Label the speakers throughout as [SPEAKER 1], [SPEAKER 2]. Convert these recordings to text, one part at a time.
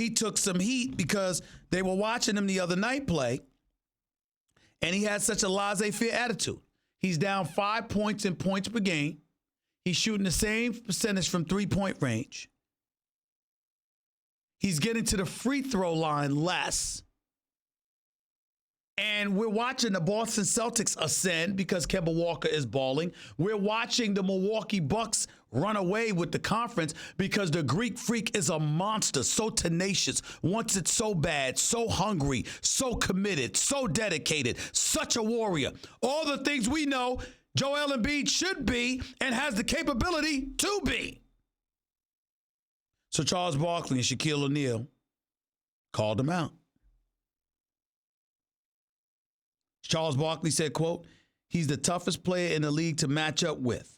[SPEAKER 1] he took some heat because they were watching him the other night play, and he had such a laissez-faire attitude. He's down 5 points in points per game. He's shooting the same percentage from three-point range. He's getting to the free throw line less. And we're watching the Boston Celtics ascend because Kemba Walker is balling. We're watching the Milwaukee Bucks run away with the conference because the Greek Freak is a monster, so tenacious, wants it so bad, so hungry, so committed, so dedicated, such a warrior. All the things we know Joel Embiid should be and has the capability to be. So Charles Barkley and Shaquille O'Neal called him out. Charles Barkley said, quote, he's the toughest player in the league to match up with.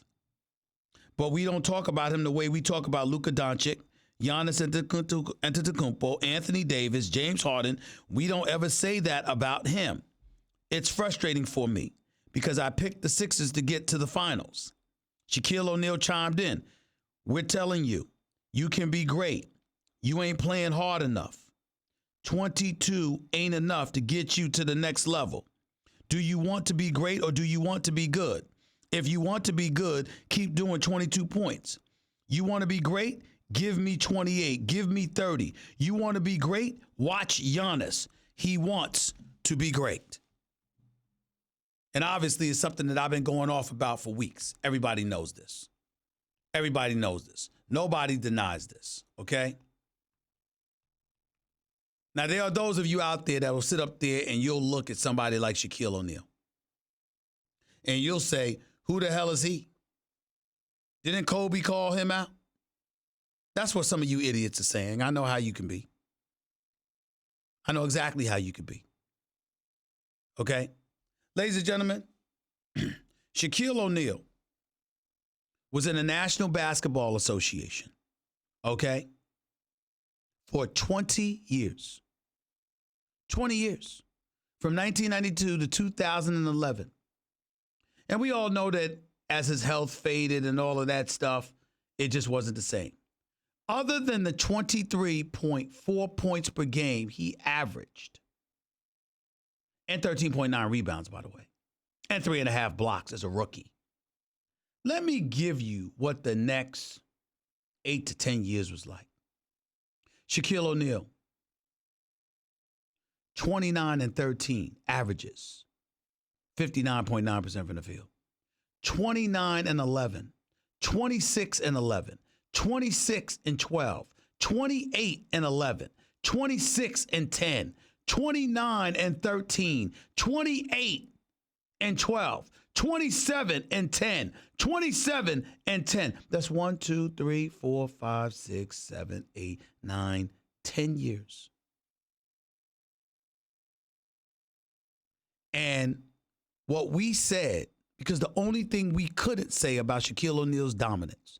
[SPEAKER 1] But we don't talk about him the way we talk about Luka Doncic, Giannis Antetokounmpo, Anthony Davis, James Harden. We don't ever say that about him. It's frustrating for me because I picked the Sixers to get to the finals. Shaquille O'Neal chimed in. We're telling you, you can be great. You ain't playing hard enough. 22 ain't enough to get you to the next level. Do you want to be great or do you want to be good? If you want to be good, keep doing 22 points. You want to be great? Give me 28. Give me 30. You want to be great? Watch Giannis. He wants to be great. And obviously, it's something that I've been going off about for weeks. Everybody knows this. Everybody knows this. Nobody denies this, okay? Now, there are those of you out there that will sit up there and you'll look at somebody like Shaquille O'Neal. And you'll say, who the hell is he? Didn't Kobe call him out? That's what some of you idiots are saying. I know how you can be. I know exactly how you could be. Okay? Ladies and gentlemen, Shaquille O'Neal was in the National Basketball Association, okay, for 20 years. 20 years. From 1992 to 2011. And we all know that as his health faded and all of that stuff, it just wasn't the same. Other than the 23.4 points per game he averaged, and 13.9 rebounds, by the way, and 3.5 blocks as a rookie. Let me give you what the next 8 to 10 years was like. Shaquille O'Neal, 29-13 averages, 59.9% from the field. 29-11, 26-11, 26-12, 28-11, 26-10, 29-13, 28-12, 27-10, 27-10. That's 1, 2, 3, 4, 5, 6, 7, 8, 9, 10 years. And what we said, because the only thing we couldn't say about Shaquille O'Neal's dominance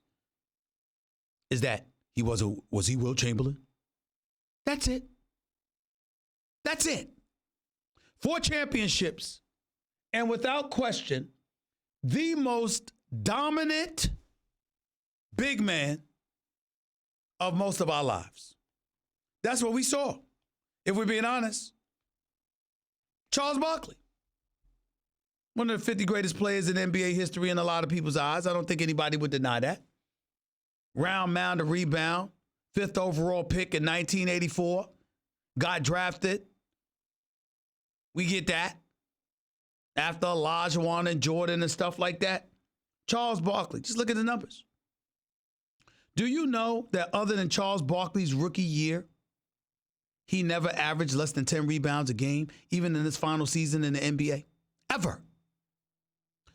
[SPEAKER 1] is that was he Will Chamberlain? That's it. That's it. 4 championships, and without question, the most dominant big man of most of our lives. That's what we saw, if we're being honest. Charles Barkley, one of the 50 greatest players in NBA history in a lot of people's eyes. I don't think anybody would deny that. Round mound of rebound, 5th overall pick in 1984, got drafted. We get that. After Olajuwon and Jordan and stuff like that. Charles Barkley, just look at the numbers. Do you know that other than Charles Barkley's rookie year, he never averaged less than 10 rebounds a game, even in his final season in the NBA? Ever.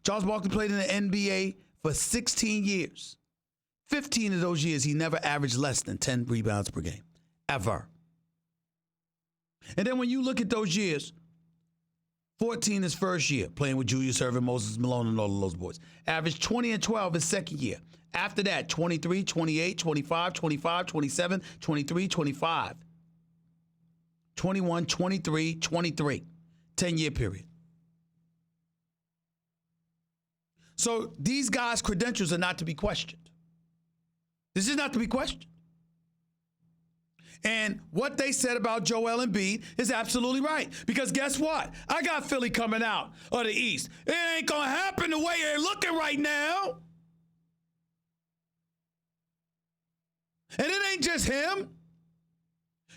[SPEAKER 1] Charles Barkley played in the NBA for 16 years. 15 of those years, he never averaged less than 10 rebounds per game. Ever. And then when you look at those years, 14 his first year, playing with Julius Erving, Moses Malone, and all of those boys. Averaged 20 and 12 his second year. After that, 23, 28, 25, 25, 27, 23, 25. 21, 23, 23. 10-year period. So these guys' credentials are not to be questioned. This is not to be questioned. And what they said about Joel Embiid is absolutely right. Because guess what? I got Philly coming out of the East. It ain't going to happen the way they're looking right now. And it ain't just him.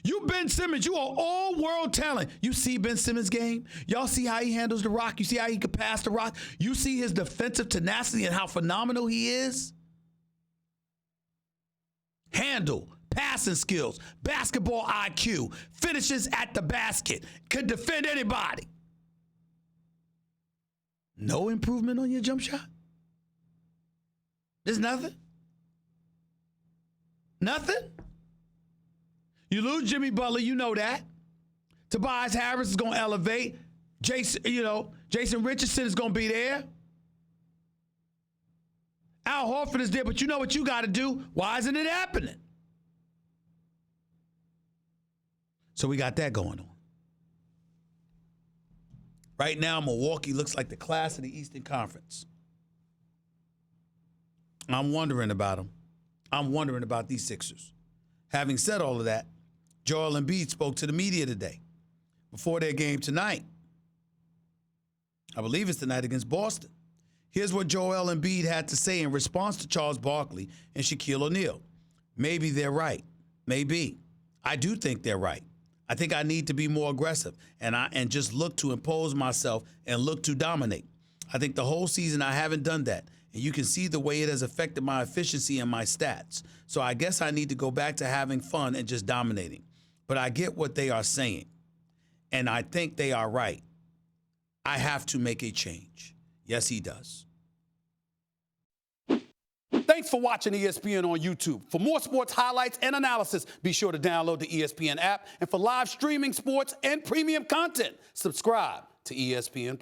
[SPEAKER 1] You, Ben Simmons, you are all-world talent. You see Ben Simmons' game? Y'all see how he handles the rock? You see how he can pass the rock? You see his defensive tenacity and how phenomenal he is? Handle, passing skills, basketball IQ, finishes at the basket, could defend anybody. No improvement on your jump shot? There's nothing? Nothing? You lose Jimmy Butler, you know that. Tobias Harris is going to elevate. Jason Richardson is going to be there. Al Horford is there, but you know what you got to do. Why isn't it happening? So we got that going on. Right now, Milwaukee looks like the class of the Eastern Conference. I'm wondering about them. I'm wondering about these Sixers. Having said all of that, Joel Embiid spoke to the media today before their game tonight. I believe it's tonight against Boston. Here's what Joel Embiid had to say in response to Charles Barkley and Shaquille O'Neal. Maybe they're right. Maybe. I do think they're right. I think I need to be more aggressive and just look to impose myself and look to dominate. I think the whole season I haven't done that. And you can see the way it has affected my efficiency and my stats. So I guess I need to go back to having fun and just dominating. But I get what they are saying. And I think they are right. I have to make a change. Yes, he does. Thanks for watching ESPN on YouTube. For more sports highlights and analysis, be sure to download the ESPN app. And for live streaming sports and premium content, subscribe to ESPN+.